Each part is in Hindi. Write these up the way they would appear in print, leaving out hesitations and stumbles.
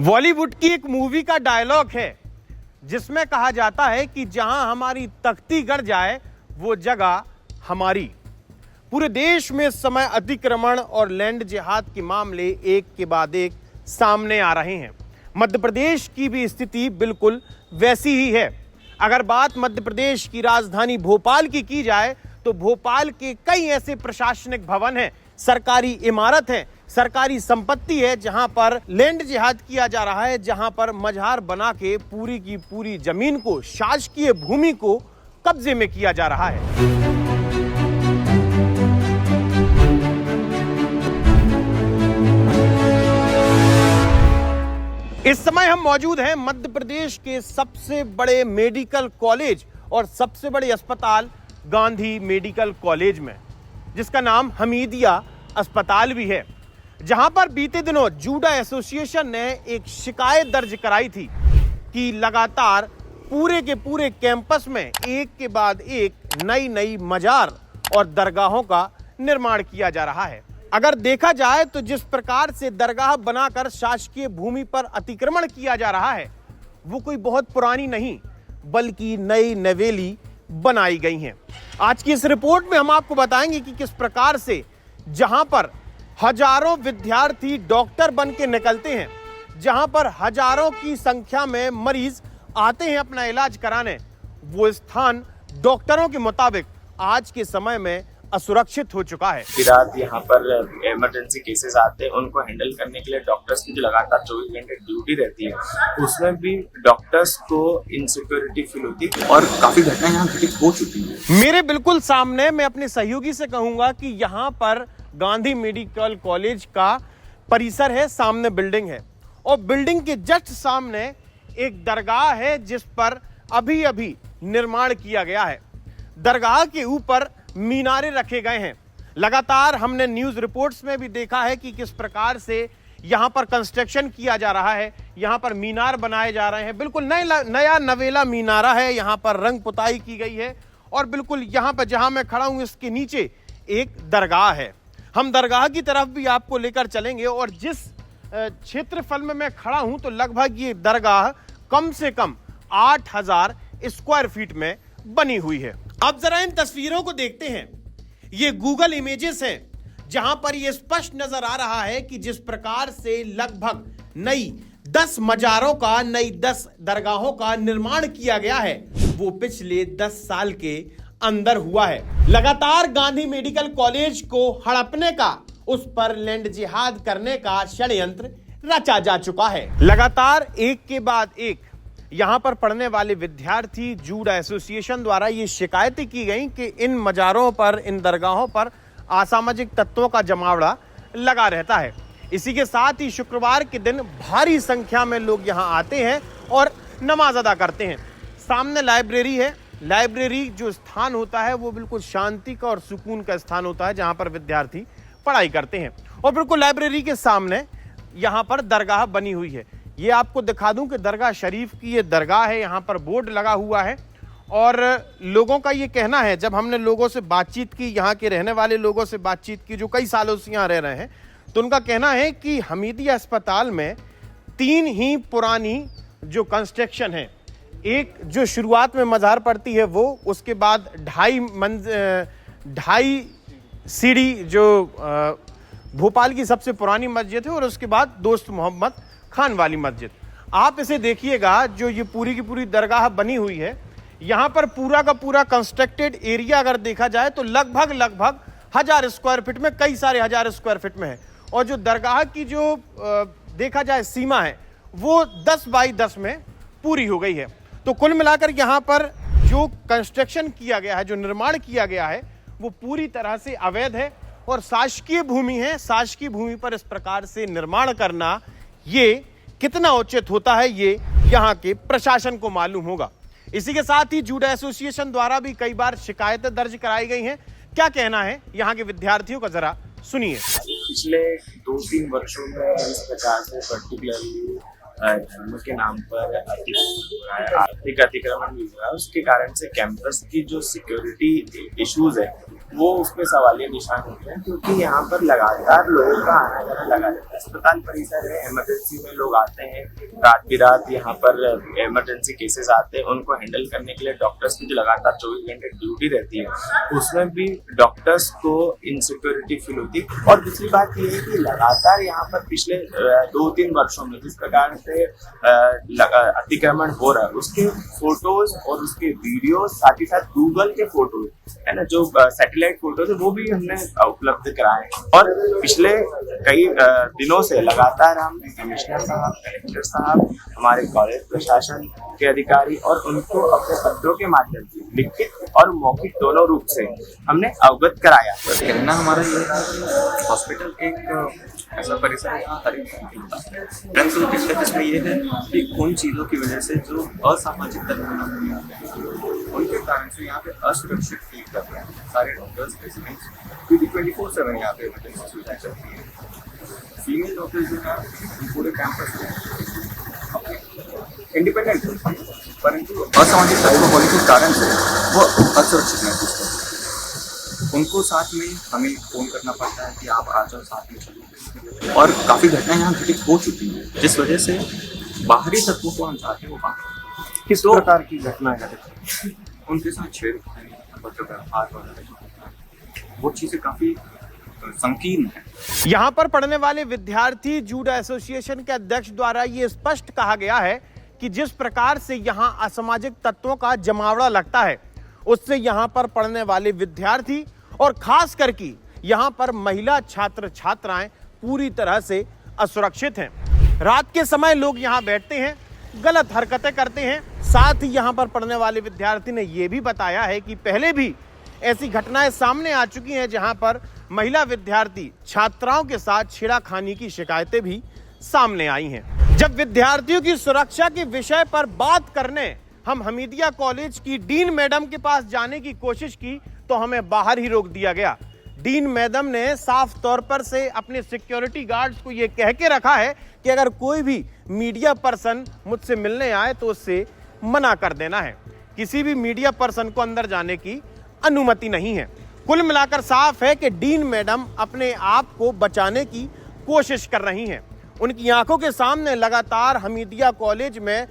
बॉलीवुड की एक मूवी का डायलॉग है जिसमें कहा जाता है कि जहां हमारी तख्ती गड़ जाए वो जगह हमारी। पूरे देश में इस समय अतिक्रमण और लैंड जिहाद के मामले एक के बाद एक सामने आ रहे हैं। मध्य प्रदेश की भी स्थिति बिल्कुल वैसी ही है। अगर बात मध्य प्रदेश की राजधानी भोपाल की जाए तो भोपाल के कई ऐसे प्रशासनिक भवन हैं, सरकारी इमारत है, सरकारी संपत्ति है जहां पर लैंड जिहाद किया जा रहा है, जहां पर मजार बना के पूरी की पूरी जमीन को, शासकीय भूमि को कब्जे में किया जा रहा है। इस समय हम मौजूद हैं मध्य प्रदेश के सबसे बड़े मेडिकल कॉलेज और सबसे बड़े अस्पताल गांधी मेडिकल कॉलेज में, जिसका नाम हमीदिया अस्पताल भी है, जहां पर बीते दिनों जूडा एसोसिएशन ने एक शिकायत दर्ज कराई थी कि लगातार पूरे के पूरे कैंपस में एक के बाद एक नई मजार और दरगाहों का निर्माण किया जा रहा है। अगर देखा जाए तो जिस प्रकार से दरगाह बनाकर शासकीय भूमि पर अतिक्रमण किया जा रहा है वो कोई बहुत पुरानी नहीं बल्कि नई नवेली बनाई गई हैं। आज की इस रिपोर्ट में हम आपको बताएंगे कि किस प्रकार से जहां पर हजारों विद्यार्थी डॉक्टर बन के निकलते हैं, जहां पर हजारों की संख्या में मरीज आते हैं अपना इलाज कराने, वो स्थान डॉक्टरों के मुताबिक आज के समय में असुरक्षित हो चुका है। रात यहाँ पर इमरजेंसी केसेस आते हैं, उनको हैंडल करने के लिए डॉक्टर्स की जो लगातार 24 घंटे ड्यूटी रहती है, उसमें भी डॉक्टर्स को इनसिक्योरिटी फील होती है और काफी घटनाएं यहाँ घटित हो चुकी हैं। मेरे बिल्कुल सामने मैं अपने सहयोगी से कहूंगा कि यहाँ पर गांधी मेडिकल कॉलेज का परिसर है, सामने बिल्डिंग है और बिल्डिंग के जस्ट सामने एक दरगाह है जिस पर अभी अभी निर्माण किया गया है। दरगाह के ऊपर मीनारे रखे गए हैं। लगातार हमने न्यूज़ रिपोर्ट्स में भी देखा है कि किस प्रकार से यहाँ पर कंस्ट्रक्शन किया जा रहा है, यहाँ पर मीनार बनाए जा रहे हैं। बिल्कुल नया नवेला मीनारा है, यहाँ पर रंग पुताई की गई है और बिल्कुल यहाँ पर जहाँ मैं खड़ा हूँ इसके नीचे एक दरगाह है। हम दरगाह की तरफ भी आपको लेकर चलेंगे और जिस क्षेत्रफल में मैं खड़ा हूँ तो लगभग ये दरगाह कम से कम 8000 स्क्वायर फीट में बनी हुई है। अब जरा इन तस्वीरों को देखते हैं। ये गूगल इमेजेस हैं जहां पर यह स्पष्ट नजर आ रहा है कि जिस प्रकार से लगभग नई 10 मजारों का, नई 10 दरगाहों का निर्माण किया गया है वो पिछले 10 साल के अंदर हुआ है। लगातार गांधी मेडिकल कॉलेज को हड़पने का, उस पर लैंड जिहाद करने का षड्यंत्र रचा जा चुका है। लगातार एक के बाद एक यहां पर पढ़ने वाले विद्यार्थी जूडा एसोसिएशन द्वारा ये शिकायतें की गई कि इन मजारों पर, इन दरगाहों पर असामाजिक तत्वों का जमावड़ा लगा रहता है। इसी के साथ ही शुक्रवार के दिन भारी संख्या में लोग यहां आते हैं और नमाज अदा करते हैं। सामने लाइब्रेरी है। लाइब्रेरी जो स्थान होता है वो बिल्कुल शांति का और सुकून का स्थान होता है जहां पर विद्यार्थी पढ़ाई करते हैं और बिल्कुल लाइब्रेरी के सामने यहां पर दरगाह बनी हुई है। ये आपको दिखा दूं कि दरगाह शरीफ की ये दरगाह है, यहाँ पर बोर्ड लगा हुआ है और लोगों का ये कहना है, जब हमने लोगों से बातचीत की, यहाँ के रहने वाले लोगों से बातचीत की जो कई सालों से यहाँ रह रहे हैं, तो उनका कहना है कि हमीदिया अस्पताल में 3 ही पुरानी जो कंस्ट्रक्शन है, एक जो शुरुआत में मज़ार पड़ती है वो, उसके बाद 2.5 सीढ़ी जो भोपाल की सबसे पुरानी मस्जिद है और उसके बाद दोस्त मोहम्मद खान वाली मस्जिद। आप इसे देखिएगा, जो ये पूरी की पूरी दरगाह बनी हुई है, यहाँ पर पूरा का पूरा कंस्ट्रक्टेड एरिया अगर देखा जाए तो लगभग 1000 स्क्वायर फीट में, कई सारे 1000 स्क्वायर फीट में है और जो दरगाह की जो देखा जाए सीमा है वो 10 बाई 10 में पूरी हो गई है। तो कुल मिलाकर यहाँ पर जो कंस्ट्रक्शन किया गया है, जो निर्माण किया गया है वो पूरी तरह से अवैध है और शासकीय भूमि है। शासकीय भूमि पर इस प्रकार से निर्माण करना ये कितना उचित होता है ये यहाँ के प्रशासन को मालूम होगा। इसी के साथ ही जूडा एसोसिएशन द्वारा भी कई बार शिकायतें दर्ज कराई गई हैं। क्या कहना है यहाँ के विद्यार्थियों का, जरा सुनिए। पिछले 2-3 वर्षों में इस प्रकार से पर्टिकुलरली धर्म के नाम पर आर्थिक अतिक्रमण भी हुआ है, उसके कारण से कैंपस की जो सिक्योरिटी इश्यूज है वो उस पर सवालिया निशान होते हैं, क्योंकि यहाँ पर लगातार लोगों का आना जाना लगा रहता है। अस्पताल परिसर है, इमरजेंसी में लोग आते हैं, रात बिरात यहाँ पर इमरजेंसी केसेस आते हैं, उनको हैंडल करने के लिए डॉक्टर्स की जो लगातार 24 घंटे ड्यूटी रहती है, उसमें भी डॉक्टर्स को इनसिक्योरिटी फील होती है। और दूसरी बात ये है कि लगातार यहाँ पर पिछले 2-3 वर्षों में जिस प्रकार से अतिक्रमण हो रहा है, उसके फोटोज और उसके वीडियो, साथ ही साथ गूगल के फोटोज है ना, जो सैटेलाइट फोटोज है, वो भी हमने उपलब्ध कराए। और पिछले कई दिनों से लगातार हम कमिश्नर साहब, कलेक्टर साहब, हमारे कॉलेज प्रशासन के अधिकारी और उनको अपने पत्रों के माध्यम से लिखित और मौखिक दोनों रूप से हमने अवगत कराया। कहना हमारा ये है कि हॉस्पिटल एक ऐसा परिसर है जहाँ हर इंसान की होता है, परंतु दिक्कत इसमें ये है कि उन चीज़ों की वजह से जो असामाजिक तत्व उनके कारण से यहाँ पे असुरक्षित फील कर रहे हैं सारे डॉक्टर्स, रेजिडेंट्स, क्योंकि 24/7 यहाँ पे इमरजेंसी सुविधाएं चलती हैं। फीमेल डॉक्टर्स जो है पूरे कैंपस में इंडिपेंडेंट होते हैं, परंतु असामाजिक तत्व होने के कारण से वो असुरक्षित महसूस करते हैं। उनको साथ में हमें फ़ोन करना पड़ता है कि आप आ जाओ, साथ में चलो। और काफ़ी घटनाएं यहाँ घटित हो चुकी हैं, जिस वजह से बाहरी तत्वों को हम चाहते हैं वो बाहर। किस प्रकार की घटनाएं घटित? उनके साथ छेड़खानी, हाथ वगैरह, वो चीज़ें काफ़ी संकीर्ण है। यहाँ पर पढ़ने वाले विद्यार्थी जूडा एसोसिएशन के अध्यक्ष द्वारा ये स्पष्ट कहा गया है कि जिस प्रकार से यहाँ असामाजिक तत्वों का जमावड़ा लगता है, उससे यहाँ पर पढ़ने वाले विद्यार्थी और खास करके यहाँ पर महिला छात्र छात्राएं पूरी तरह से असुरक्षित हैं। रात के समय लोग यहाँ बैठते हैं, गलत हरकतें करते हैं। साथ ही यहाँ पर पढ़ने वाले विद्यार्थी ने यह भी बताया है कि पहले भी ऐसी घटनाएं सामने आ चुकी हैं जहां पर महिला विद्यार्थी छात्राओं के साथ छेड़खानी की शिकायतें भी सामने आई हैं। जब विद्यार्थियों की सुरक्षा के विषय पर बात करने हम हमीदिया कॉलेज की डीन मैडम के पास जाने की कोशिश की तो हमें बाहर ही रोक दिया गया। डीन मैडम ने साफ तौर पर से अपने सिक्योरिटी गार्ड्स को यह कह के रखा है कि अगर कोई भी मीडिया पर्सन मुझसे मिलने आए तो उससे मना कर देना है। किसी भी मीडिया पर्सन को अंदर जाने की अनुमति नहीं है। कुल मिलाकर साफ है कि डीन मैडम अपने आप को बचाने की कोशिश कर रही हैं। उनकी आंखों के सामने लगातार हमीदिया कॉलेज में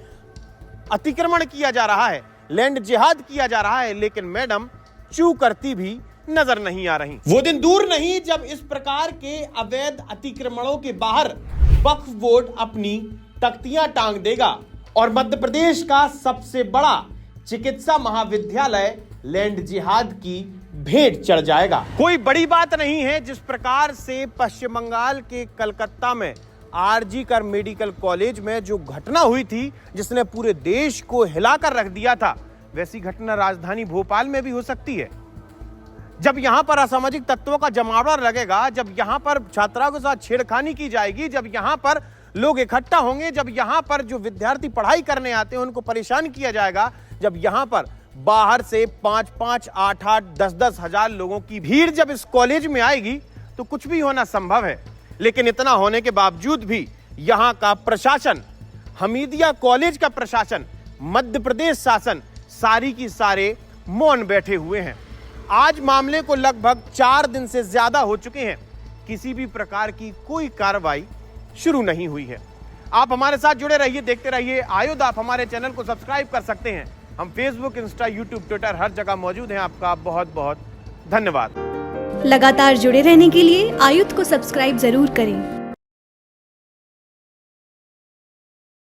अतिक्रमण किया जा रहा है, लैंड जिहाद किया जा रहा है, लेकिन मैडम चू करती भी नजर नहीं आ रही। वो दिन दूर नहीं जब इस प्रकार के अवैध अतिक्रमणों के बाहर वक्फ बोर्ड अपनी तख्तियां टांग देगा और मध्य प्रदेश का सबसे बड़ा चिकित्सा महाविद्यालय लैंड जिहाद की भेंट चढ़ जाएगा। कोई बड़ी बात नहीं है। जिस प्रकार से पश्चिम बंगाल के कलकत्ता में आरजी कर मेडिकल कॉलेज में जो घटना हुई थी जिसने पूरे देश को हिलाकर रख दिया था, वैसी घटना राजधानी भोपाल में भी हो सकती है। जब यहां पर असामाजिक तत्वों का जमावड़ा लगेगा, जब यहां पर छात्राओं के साथ छेड़खानी की जाएगी, जब यहां पर लोग इकट्ठा होंगे, जब यहां पर जो विद्यार्थी पढ़ाई करने आते हैं उनको परेशान किया जाएगा, जब यहां पर बाहर से 5-5, 8-8, 10-10 हजार लोगों की भीड़ जब इस कॉलेज में आएगी तो कुछ भी होना संभव है। लेकिन इतना होने के बावजूद भी यहां का प्रशासन, हमीदिया कॉलेज का प्रशासन, मध्य प्रदेश शासन सारी की सारे मौन बैठे हुए हैं। आज मामले को लगभग 4 दिन से ज्यादा हो चुके हैं, किसी भी प्रकार की कोई कार्रवाई शुरू नहीं हुई है। आप हमारे साथ जुड़े रहिए, देखते रहिए आयुध। आप हमारे चैनल को सब्सक्राइब कर सकते हैं। हम फेसबुक, इंस्टा, यूट्यूब, ट्विटर हर जगह मौजूद हैं। आपका बहुत बहुत धन्यवाद। लगातार जुड़े रहने के लिए आयुध को सब्सक्राइब जरूर करें।